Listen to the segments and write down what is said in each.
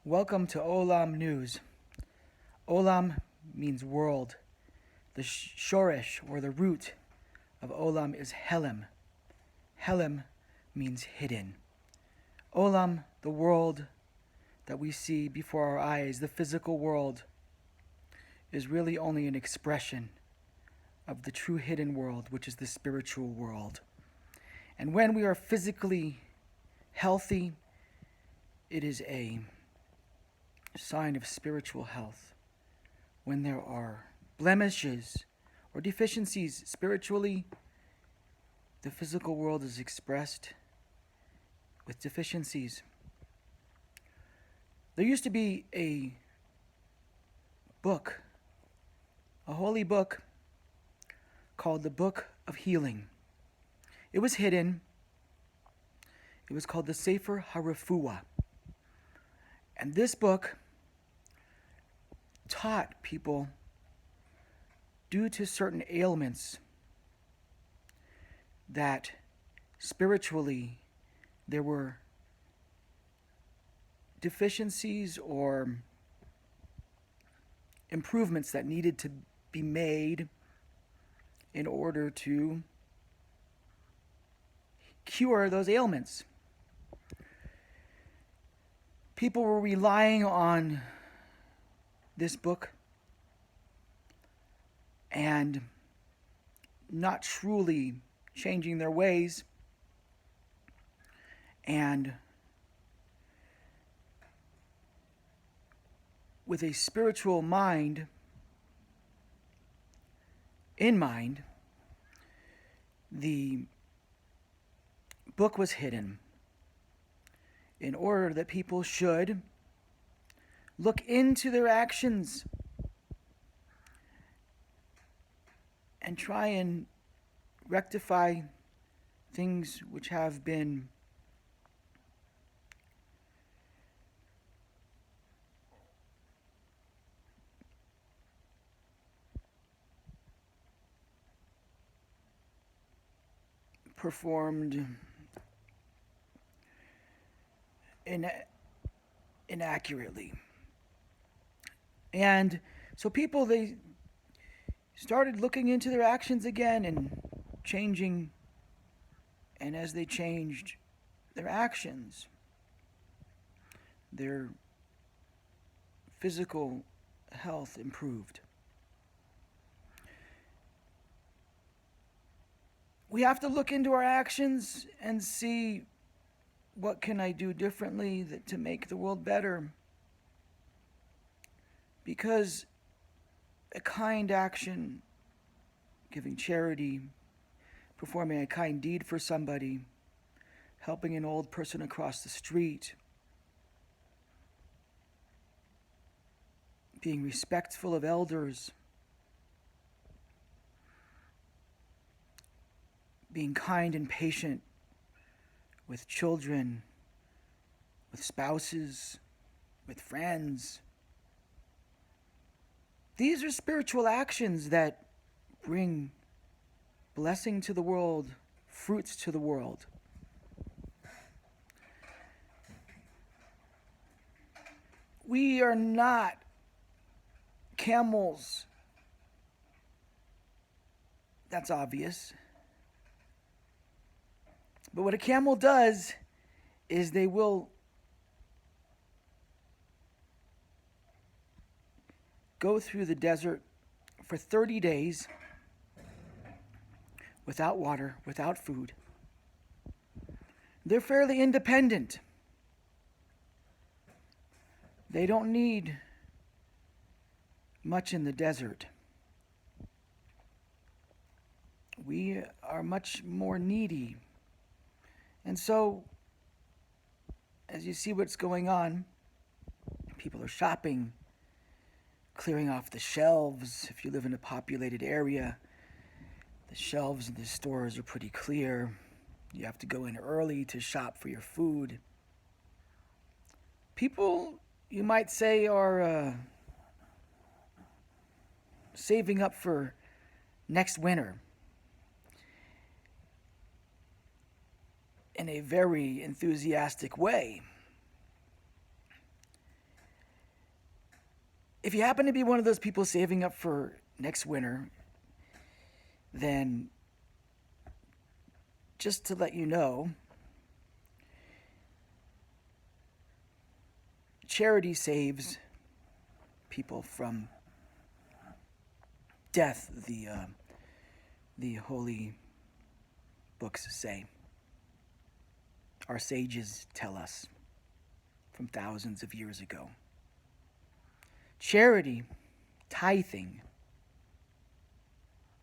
Welcome to OlamNews. Olam means world. The shorish, or the root of Olam, is Helim. Helim means hidden. Olam, the world that we see before our eyes, the physical world, is really only an expression of the true hidden world, which is the spiritual world. And when we are physically healthy, it is a sign of spiritual health. When there are blemishes or deficiencies spiritually, the physical world is expressed with deficiencies. There used to be a book, a holy book, called the Book of Healing. It was hidden. It was called the Sefer HaRefuah. And this book taught people, due to certain ailments, that spiritually there were deficiencies or improvements that needed to be made in order to cure those ailments. People were relying on this book and not truly changing their ways, and with a spiritual mind in mind, the book was hidden in order that people should look into their actions and try and rectify things which have been performed inaccurately. And so people, they started looking into their actions again and changing. And as they changed their actions, their physical health improved. We have to look into our actions and see, what can I do differently to make the world better? Because a kind action, giving charity, performing a kind deed for somebody, helping an old person across the street, being respectful of elders, being kind and patient with children, with spouses, with friends. These are spiritual actions that bring blessing to the world, fruits to the world. We are not camels. That's obvious. But what a camel does is they will go through the desert for 30 days without water, without food. They're fairly independent. They don't need much in the desert. We are much more needy. And so, as you see what's going on, people are shopping, clearing off the shelves. If you live in a populated area, the shelves in the stores are pretty clear. You have to go in early to shop for your food. People, you might say, are saving up for next winter in a very enthusiastic way. if you happen to be one of those people saving up for next winter, then just to let you know, charity saves people from death, the holy books say. Our sages tell us from thousands of years ago. Charity, tithing,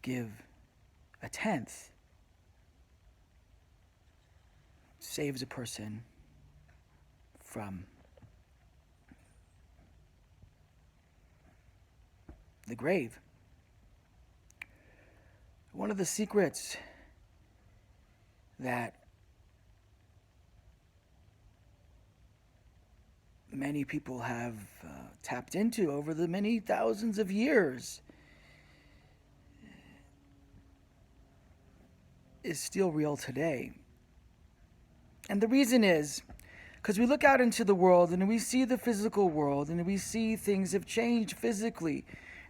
give a tenth, saves a person from the grave. One of the secrets that many people have tapped into over the many thousands of years is still real today. And the reason is because we look out into the world and we see the physical world and we see things have changed physically.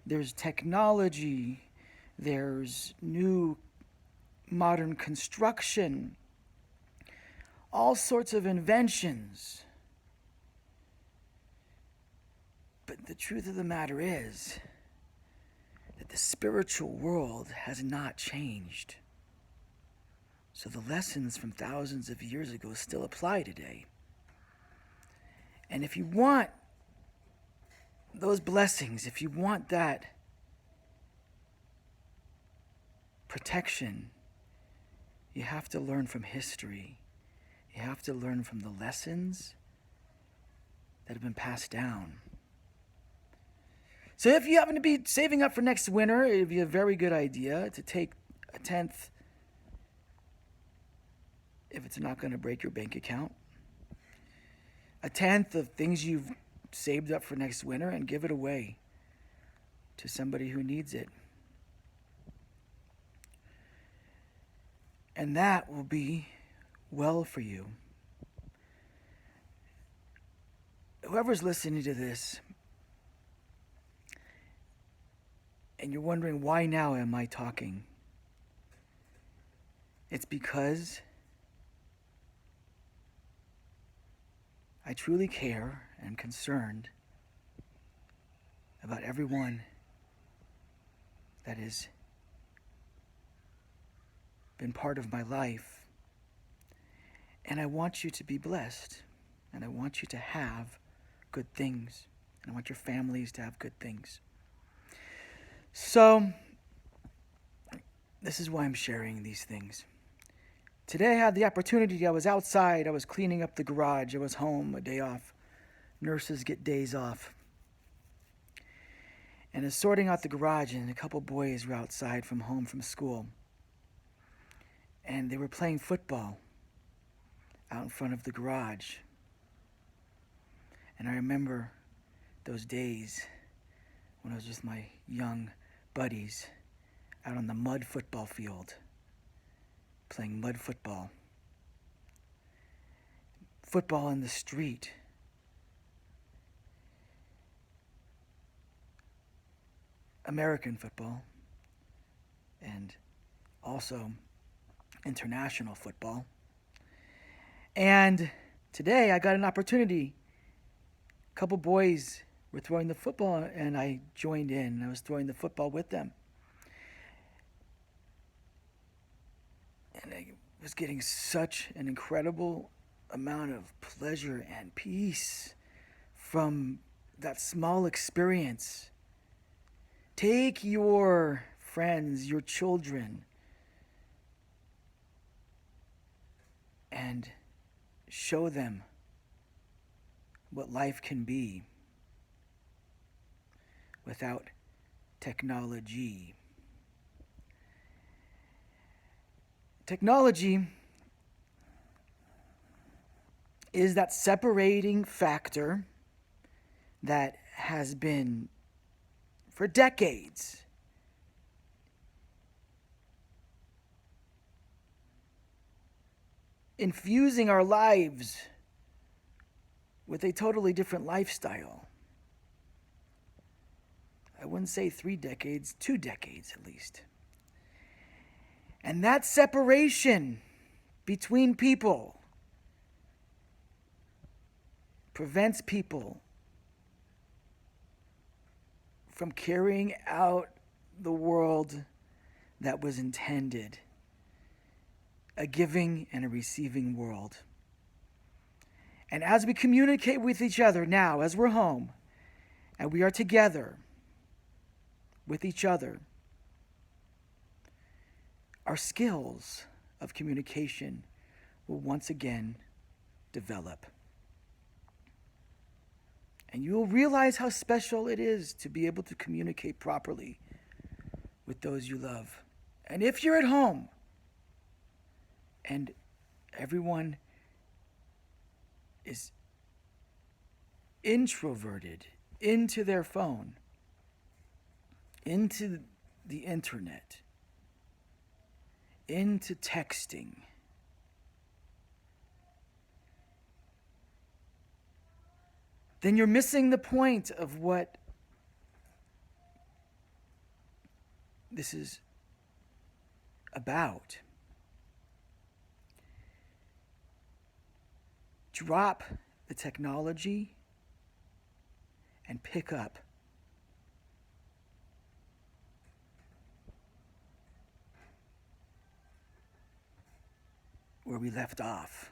There's technology, there's new modern construction, all sorts of inventions. But the truth of the matter is that the spiritual world has not changed. So the lessons from thousands of years ago still apply today. And if you want those blessings, if you want that protection, you have to learn from history. You have to learn from the lessons that have been passed down. So if you happen to be saving up for next winter, it would be a very good idea to take a tenth, if it's not going to break your bank account, a tenth of things you've saved up for next winter and give it away to somebody who needs it. And that will be well for you. Whoever's listening to this, and you're wondering, why now am I talking? It's because I truly care and am concerned about everyone that has been part of my life. And I want you to be blessed. And I want you to have good things. And I want your families to have good things. So, this is why I'm sharing these things. Today I had the opportunity. I was outside. I was cleaning up the garage. I was home, a day off. Nurses get days off. And I was sorting out the garage, and a couple boys were outside from home from school. And they were playing football out in front of the garage. And I remember those days when I was with my young buddies out on the mud football field, playing mud football. Football in the street. American football. And also international football. And today I got an opportunity. A couple boys were throwing the football, and I joined in. I was throwing the football with them. And I was getting such an incredible amount of pleasure and peace from that small experience. Take your friends, your children, and show them what life can be without technology. Technology is that separating factor that has been for decades infusing our lives with a totally different lifestyle. I wouldn't say 3 decades, 2 decades at least. And that separation between people prevents people from carrying out the world that was intended, a giving and a receiving world. And as we communicate with each other now, as we're home, and we are together with each other, our skills of communication will once again develop. And you will realize how special it is to be able to communicate properly with those you love. And if you're at home and everyone is introverted into their phone, into the internet, into texting, then you're missing the point of what this is about. Drop the technology and pick up where we left off.